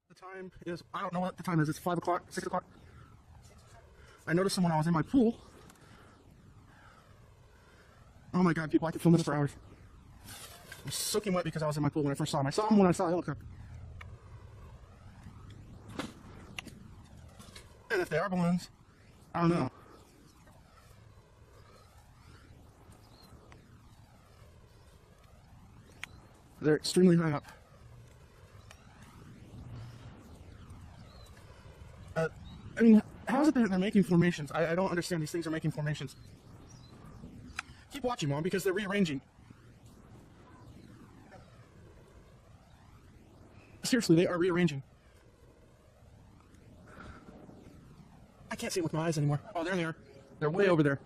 The time is, I don't know what the time is. It's 5 o'clock, 6 o'clock. I noticed them when I was in my pool. Oh my god, people, I could film this for hours. I'm soaking wet because I was in my pool when I first saw them. I saw them when I saw a helicopter. And if they are balloons, I don't know. They're extremely high up. I mean, how is it that they're making formations? I don't understand. These things are making formations. Keep watching, Mom, because they're rearranging. Seriously, they are rearranging. I can't see them with my eyes anymore. Oh, there they are. They're way over there.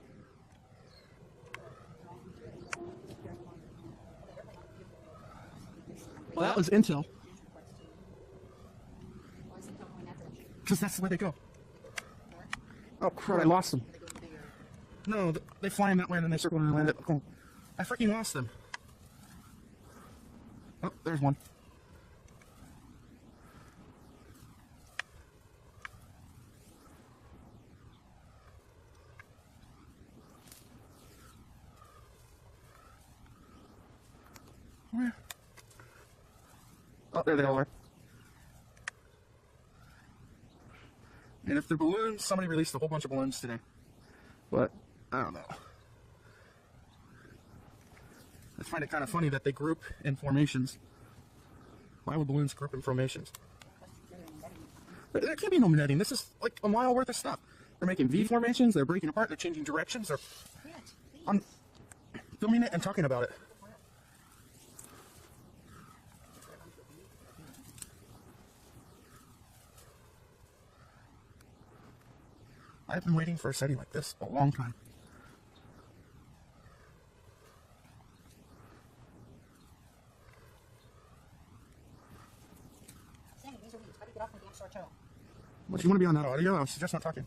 Well, that was intel. Because that's the way they go. Oh, crap, I lost them. No, they fly in that way and then they circle and land it. Oh, I freaking lost them. Oh, there's one. Where? Oh, there they all are. And if they're balloons, somebody released a whole bunch of balloons today. But, I don't know. I find it kind of funny that they group in formations. Why would balloons group in formations? There can't be no netting. This is like a mile worth of stuff. They're making V formations, they're breaking apart, they're changing directions, I'm filming it and talking about it. I've been waiting for a setting like this a long time. Sammy, these are weeds. How do you get off my damn sore toe? What, you want to be on that audio? I was just not talking.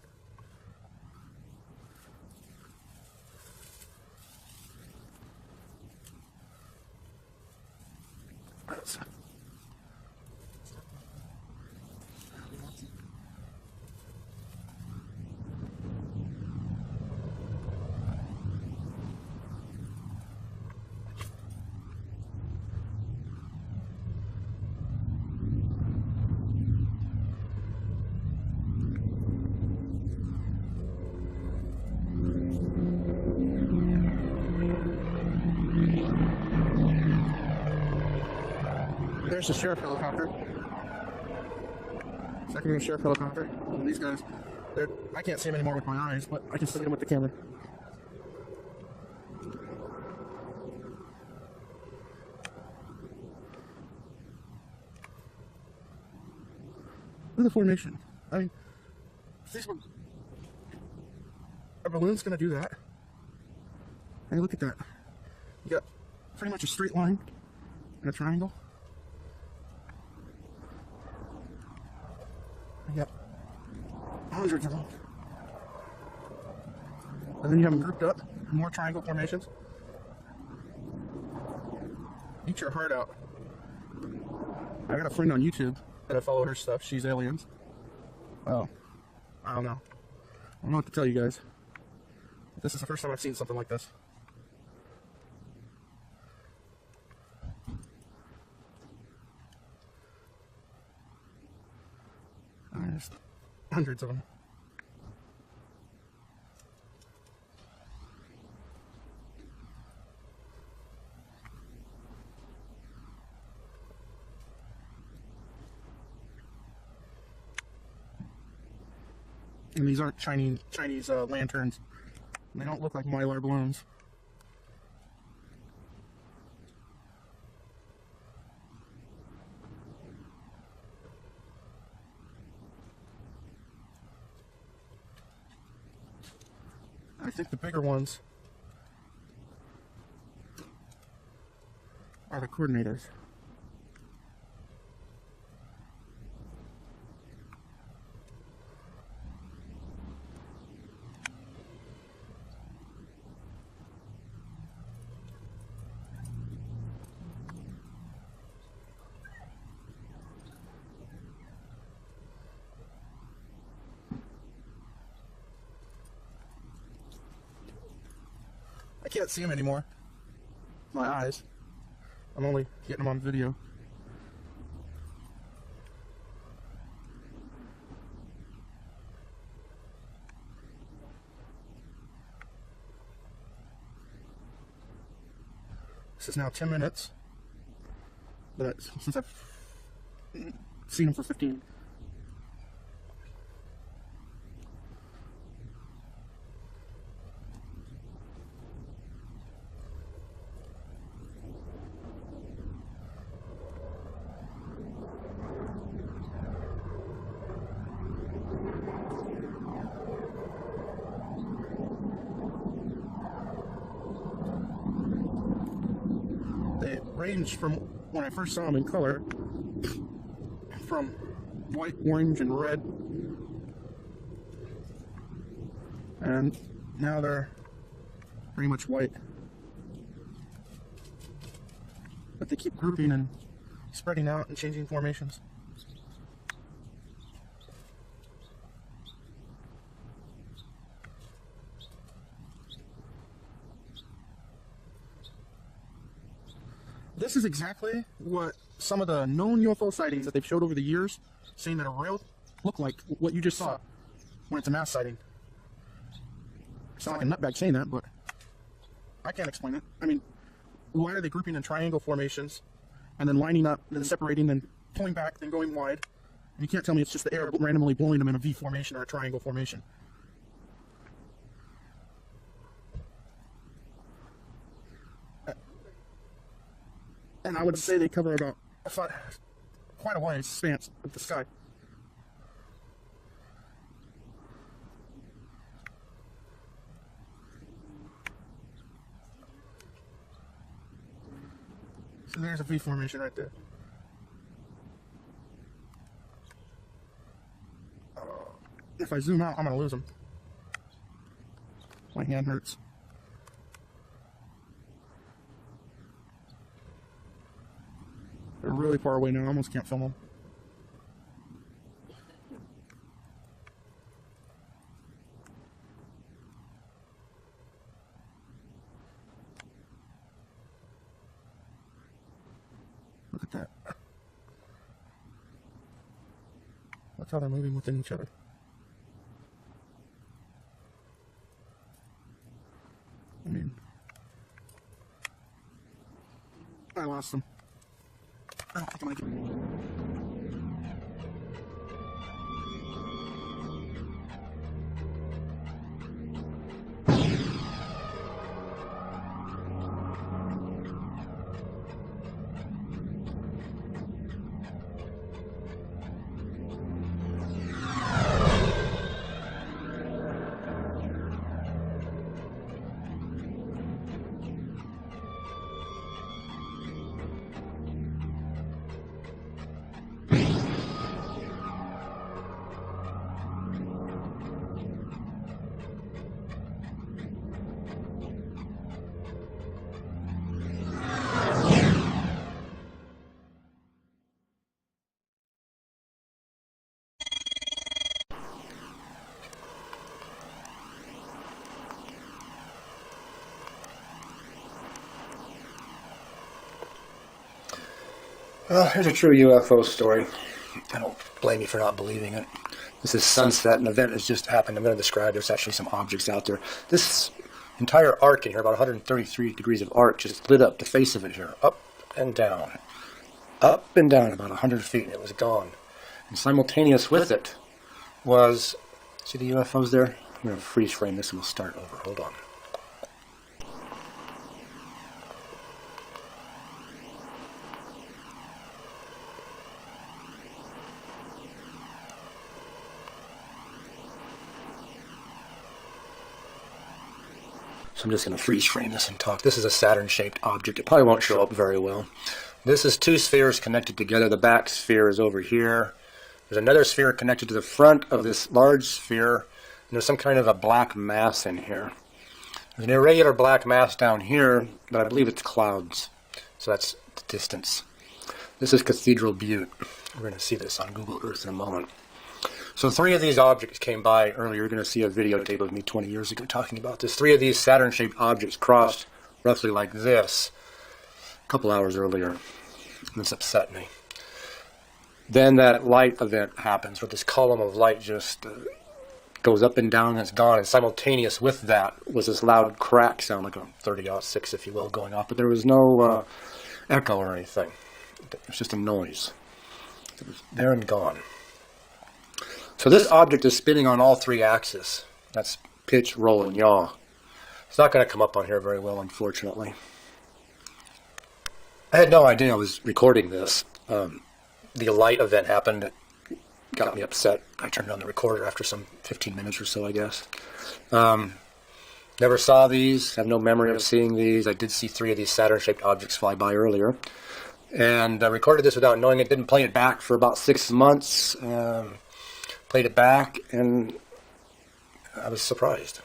There's the sheriff helicopter. Second unit sheriff helicopter. And these guys, I can't see them anymore with my eyes, but I can see them with the camera. Look at the formation. I mean, if these were, are balloons going to do that? Hey, look at that. You got pretty much a straight line and a triangle. Yep. Hundreds of them. And then you have them grouped up. More triangle formations. Eat your heart out. I got a friend on YouTube that I follow her stuff. She's aliens. Oh. I don't know. I don't know what to tell you guys. This is the first time I've seen something like this. There's hundreds of them. And these aren't Chinese lanterns. They don't look like mylar balloons. I think the bigger ones are the coordinators. I can't see them anymore. My eyes. I'm only getting them on video. This is now 10 minutes. But since I've seen them for 15. They range from when I first saw them in color, from white, orange, and red, and now they're pretty much white. But they keep grouping and spreading out and changing formations. This is exactly what some of the known UFO sightings that they've showed over the years, saying that a rail look like what you just saw when it's a mass sighting. I sound like a nutbag saying that, but I can't explain it. I mean, why are they grouping in triangle formations and then lining up, then separating, then pulling back, then going wide? And you can't tell me it's just the air randomly blowing them in a V formation or a triangle formation. And I would say they cover about quite a wide expanse of the sky. So there's a V formation right there. If I zoom out, I'm going to lose them. My hand hurts. They're really far away now. I almost can't film them. Look at that. That's how they're moving within each other. I mean, I lost them. I don't think I'm gonna get. Well, here's a true UFO story. I don't blame you for not believing it. This is sunset. An event has just happened. I'm going to describe. There's actually some objects out there. This entire arc in here, about 133 degrees of arc, just lit up the face of it here, up and down. Up and down about 100 feet, and it was gone. And simultaneous with it was, see the UFOs there? I'm going to freeze frame this and we'll start over. Hold on. So I'm just going to freeze frame this and talk. This is a Saturn-shaped object. It probably won't show up very well. This is two spheres connected together. The back sphere is over here. There's another sphere connected to the front of this large sphere. And there's some kind of a black mass in here. There's an irregular black mass down here, but I believe it's clouds. So that's the distance. This is Cathedral Butte. We're going to see this on Google Earth in a moment. So 3 of these objects came by earlier. You're going to see a videotape of me 20 years ago talking about this. 3 of these Saturn-shaped objects crossed roughly like this a couple hours earlier. This upset me. Then that light event happens where this column of light just goes up and down and it's gone. And simultaneous with that was this loud crack sound, like a 30-06, if you will, going off. But there was no echo or anything. It was just a noise. It was there and gone. So this object is spinning on all 3 axes. That's pitch, roll, and yaw. It's not going to come up on here very well, unfortunately. I had no idea I was recording this. The light event happened. It got me upset. I turned on the recorder after some 15 minutes or so, I guess. Never saw these. Have no memory of seeing these. I did see 3 of these Saturn-shaped objects fly by earlier. And I recorded this without knowing it. Didn't play it back for about 6 months. Played it back, and I was surprised.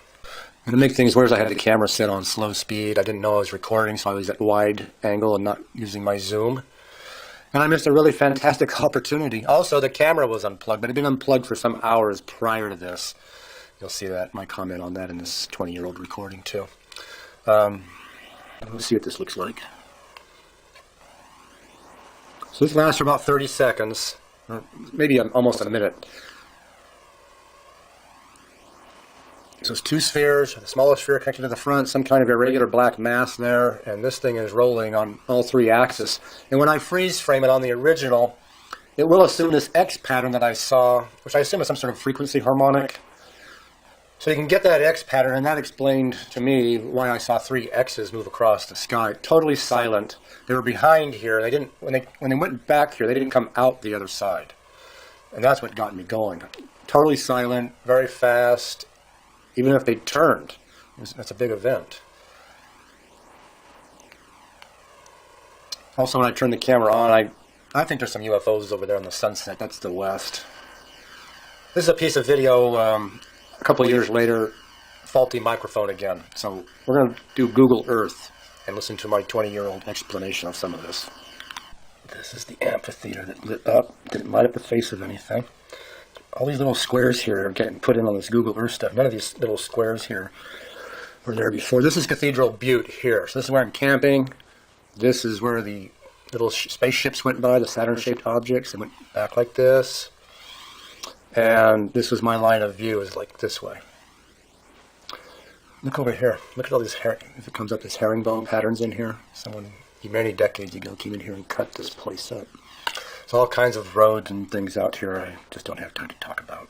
And to make things worse, I had the camera set on slow speed. I didn't know I was recording, so I was at wide angle and not using my zoom. And I missed a really fantastic opportunity. Also, the camera was unplugged, but it had been unplugged for some hours prior to this. You'll see that, my comment on that in this 20-year-old recording, too. Let's see what this looks like. So this lasts for about 30 seconds, or maybe almost a minute. So it's 2 spheres, the smallest sphere connected to the front, some kind of irregular black mass there, and this thing is rolling on all 3 axes. And when I freeze frame it on the original, it will assume this X pattern that I saw, which I assume is some sort of frequency harmonic. So you can get that X pattern, and that explained to me why I saw 3 X's move across the sky. Totally silent. They were behind here. They didn't when they went back here, they didn't come out the other side. And that's what got me going. Totally silent, very fast. Even if they turned, that's a big event. Also, when I turn the camera on, I think there's some UFOs over there on the sunset. That's the west. This is a piece of video a couple of years later, faulty microphone again. So we're going to do Google Earth and listen to my 20-year-old explanation of some of this. This is the amphitheater that lit up. Didn't light up the face of anything. All these little squares here are getting put in on this Google Earth stuff. None of these little squares here were there before. This is Cathedral Butte here. So this is where I'm camping. This is where the little spaceships went by, the Saturn-shaped objects. They went back like this. And this was my line of view, is like this way. Look over here. Look at all these, if it comes up, this herringbone patterns in here. Someone many decades ago came in here and cut this place up. There's all kinds of roads and things out here I just don't have time to talk about.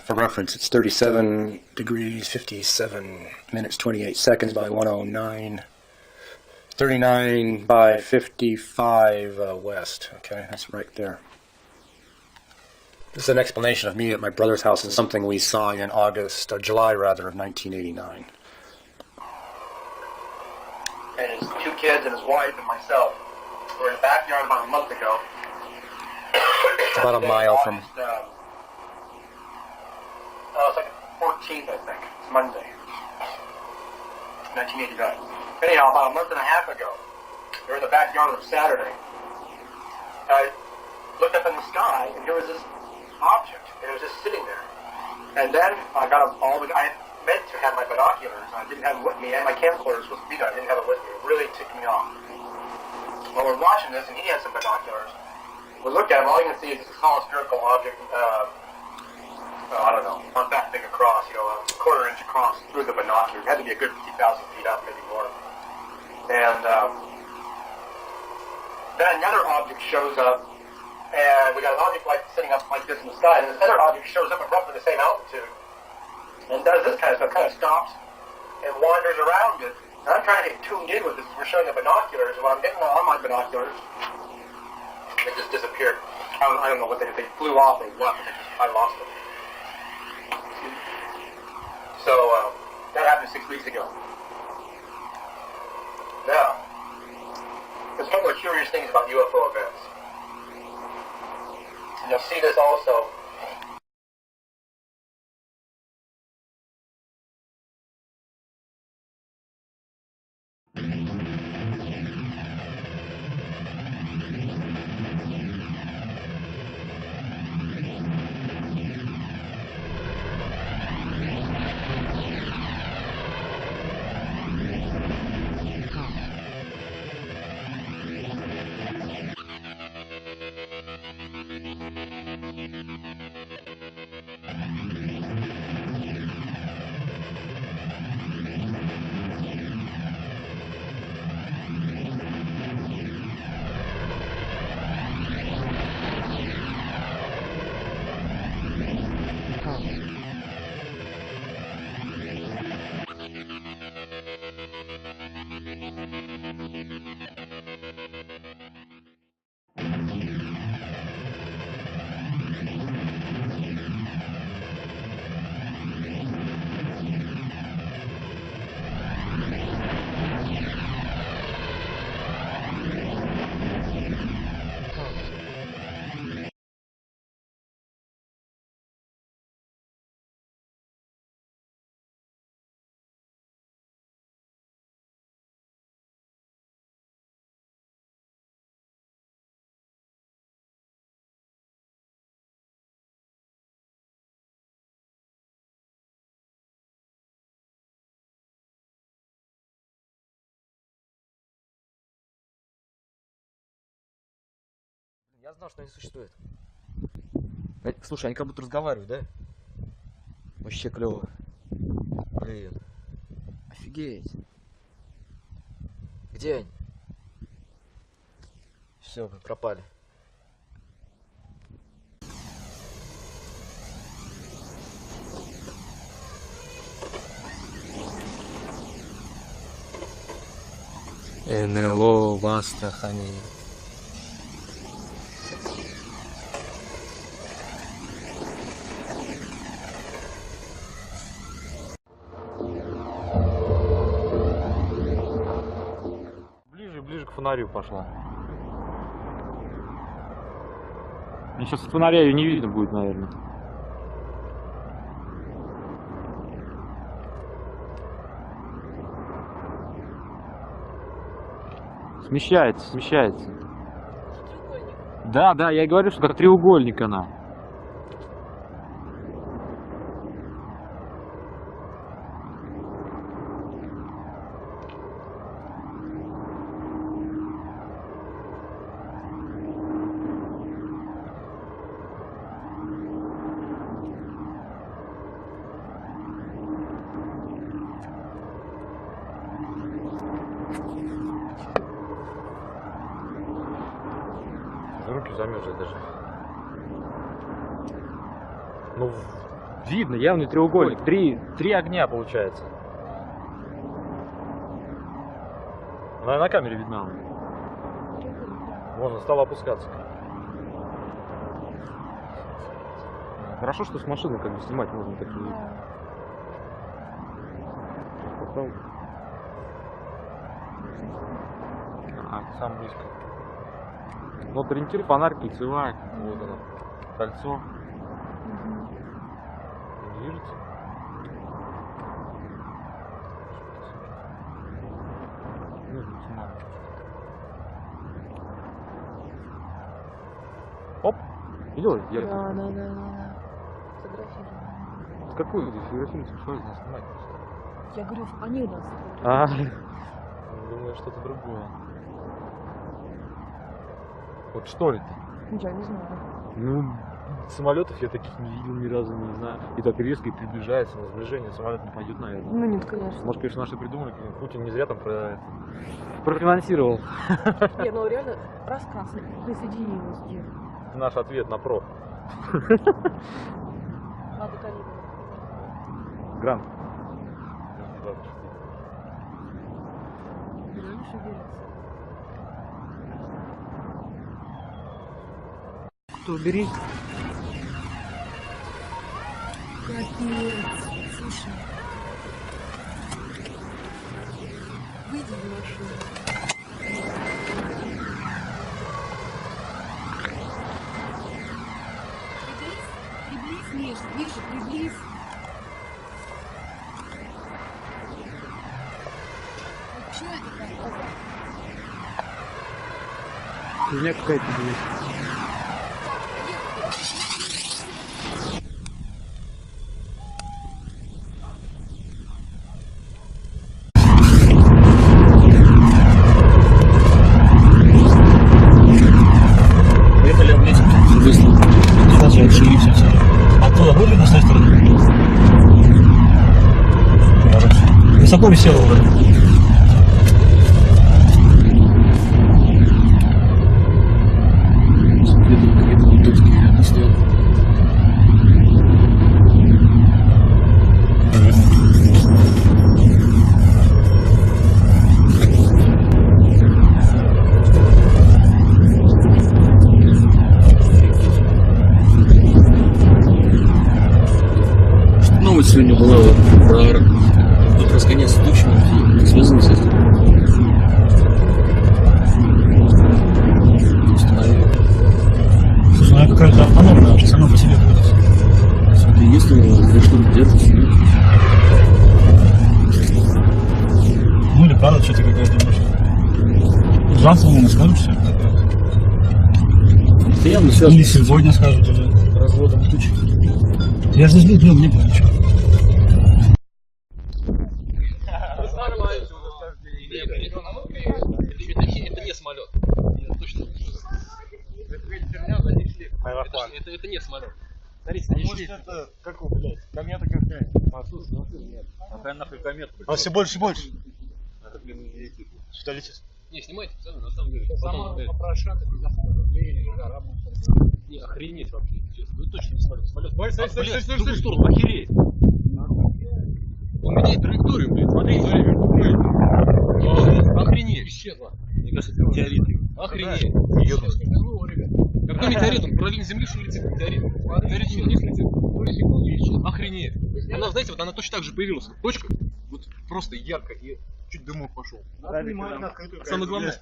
For reference, it's 37 degrees, 57 minutes, 28 seconds by 109. 39 by 55 west. Okay, that's right there. This is an explanation of me at my brother's house and something we saw in August, or July rather, of 1989. And his 2 kids and his wife and myself were in the backyard about a month ago. About a mile from... it's like the 14th, I think. It's Monday. 1989. Anyhow, about a month and a half ago, we were in the backyard on Saturday. I looked up in the sky, and here was this object, and it was just sitting there. And then I got I meant to have my binoculars. I didn't have them with me, and my camcorder was supposed to be there. I didn't have it with me. It really ticked me off. Well, we're watching this, and he had some binoculars. We looked at him, all you can see is this small spherical object, I don't know, not that big across, a quarter-inch across through the binoculars. It had to be a good 50,000 feet up, maybe more. And then another object shows up, and we got an object sitting up like this in the sky, and this other object shows up at roughly the same altitude, and does this kind of stuff, kind of stops and wanders around it. And I'm trying to get tuned in with this. We're showing the binoculars, and when I'm getting on my binoculars, they just disappeared. I don't know what they did. They flew off or what. I lost them. So that happened 6 weeks ago. Now, there's a couple of curious things about UFO events. And you'll see this also. Я знал, что они существуют. Слушай, они как будто разговаривают, да? Вообще клево. Блин. Офигеть. Где они? Все, мы пропали. НЛО в Астрахани. Ближе к фонарю пошла. Мне сейчас от фонаря ее не видно будет, наверное. Смещается, смещается. Да, да, я и говорю, что как треугольник она. Руки замерзли даже. Ну, видно, явный треугольник. Три огня получается. Она на камере видна. Вон, она стала опускаться. Хорошо, что с машины как бы снимать можно такие. Потом... сам близко. Вот ориентир, фонарь, кольцевая. Вот она. Кольцо. Движется. Оп! Видел? Да. Фотографировали. Какую фотографируется? Что из нас снимать просто? Я говорю, они нас. Думаю, что-то другое. Вот что это? Я не знаю. Ну, самолетов я таких не видел ни разу, не знаю. И так резко и приближается, на сближение самолет не пойдет, наверное. Ну нет, конечно. Может, конечно, наши придумали, Путин не зря там профинансировал. Не, ну реально, раз красный, присоединилась. Наш ответ на про. Надо калибр. Грант. Реально шевелится. Кто бери? Капец, слушай. Выйди в машину. Приблизь, ниже, приблизь. Вот что это такое? Фигня какая-то здесь. Высоко висел. Новость сегодня была про разгонять с тучами, связано с этим. Установили. Слушай, она какая-то автономная, вообще сама по себе будет. Смотри, если за что-то держится, ну или правда что-то какая-то может. Завтра ему скажут все. это явно связано Или сегодня скажут уже. разводом туч. Я же здесь был, не было ничего. Это не самолет. Точно. Аэроплан. Это не самолет. Может это, как его, блядь, комета какая? А, слушай, нет. Какая нахуй комета? А все больше и больше. Это, блин, не летит. Сюда летит. Не, снимайте, пацаны, на самом деле. Сама Потом, попрошат, не, охренеть вообще, честно. Вы точно не смотрите. Самолет. Стой, Блядь, в другую сторону, охереть. Он меняет траекторию, блядь, смотрите. Охренеть. Исчезла. Мне кажется, это метеорит. Охренеть. Как на метеорит, он параллельно Земли, что летит метеорит. Метеорит что вниз летит. Охренеть. Она, знаете, вот она точно так же появилась. Точка. Вот просто ярко и чуть дымок пошел. Самое главное.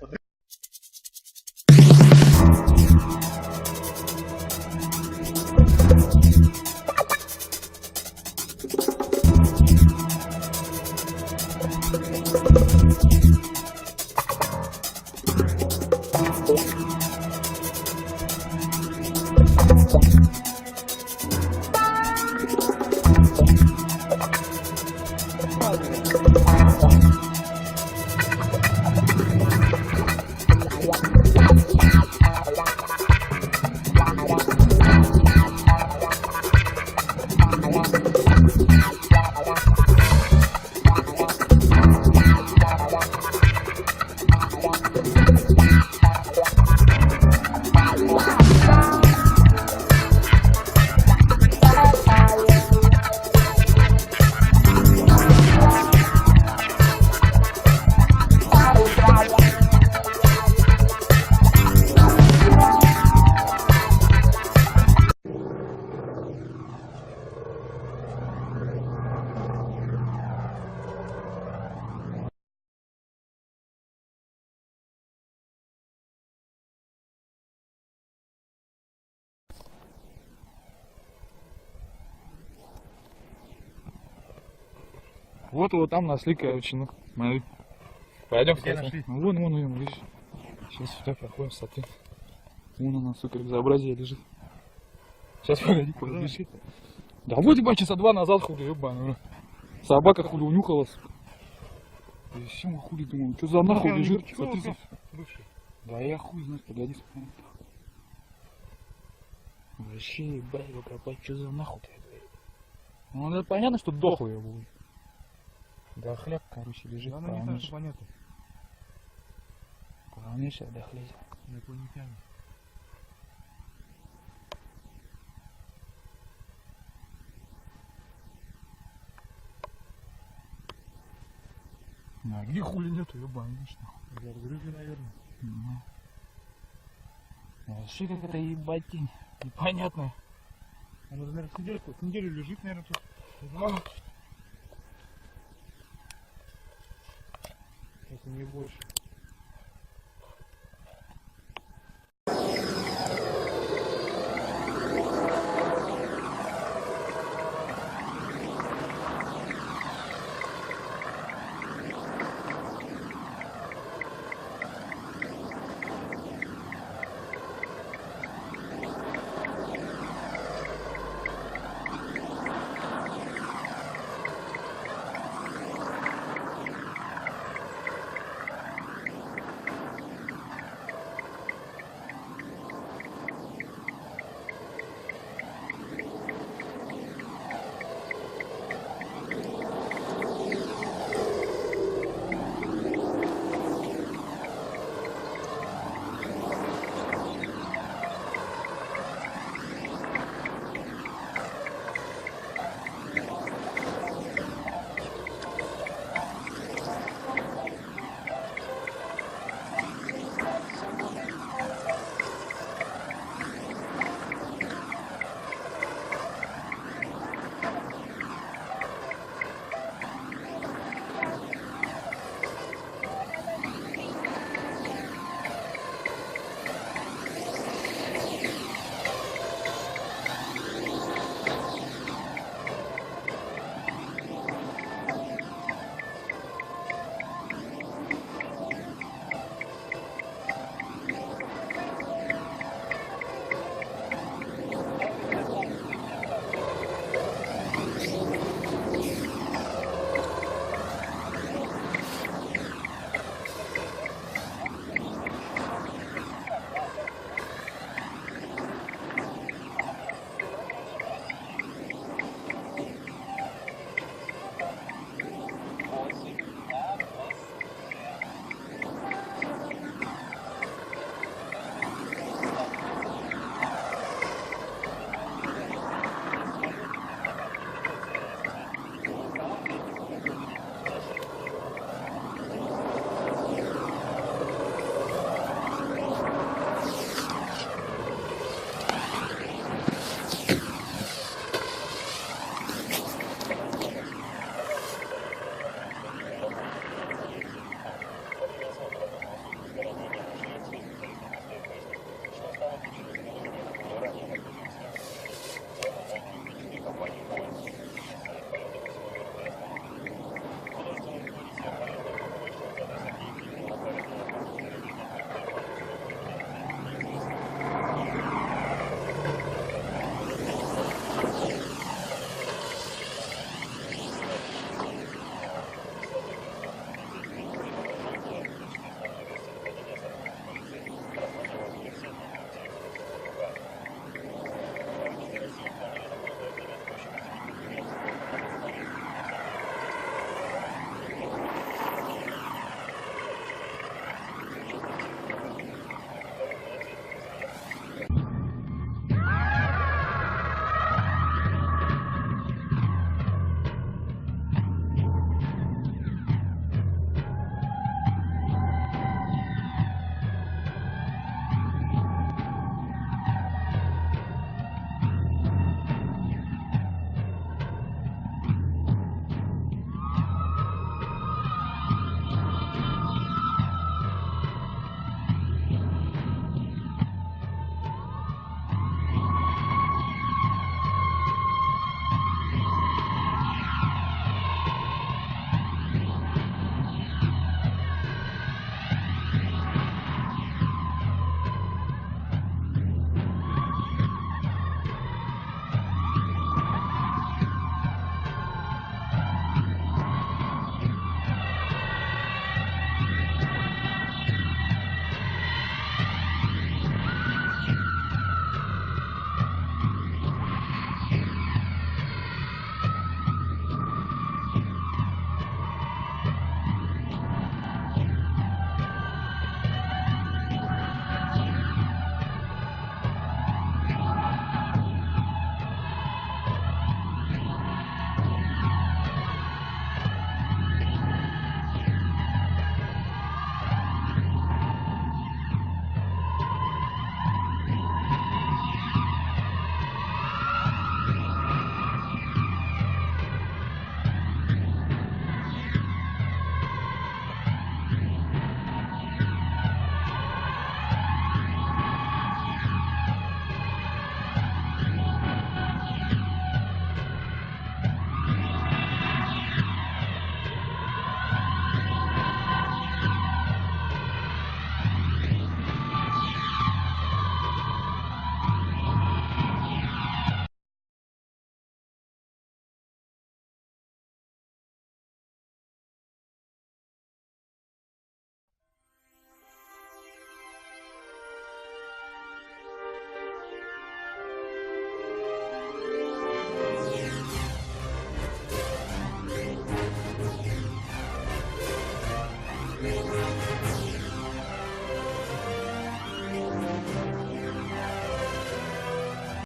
Вот там нашли, короче, ну, смотри. Пойдем, смотри. Ну, вон, видишь. Сейчас сюда проходим, смотри. Вон она, сука, безобразие лежит. Сейчас, погоди, подожди. Да вот, ебать, часа 2 назад хули, ебаный. Собака хули унюхала, сука. И все, хули, думаю, что за нахуй лежит? Смотри, да я хуй знаю, погоди, смотри. Вообще, ебать, его копать, что за нахуй-то? Ну, это понятно, что дохлый я был. Да хлеб, короче, лежит. Да, не так, что понятно. Полнейшая дохлезь. Инопланетяне. А где хули нету, ебаный, нахуй. За разрывы, наверное. Вообще какая-то ебатень. Непонятная. Она, наверное, с неделю лежит, наверное, тут. Если не больше.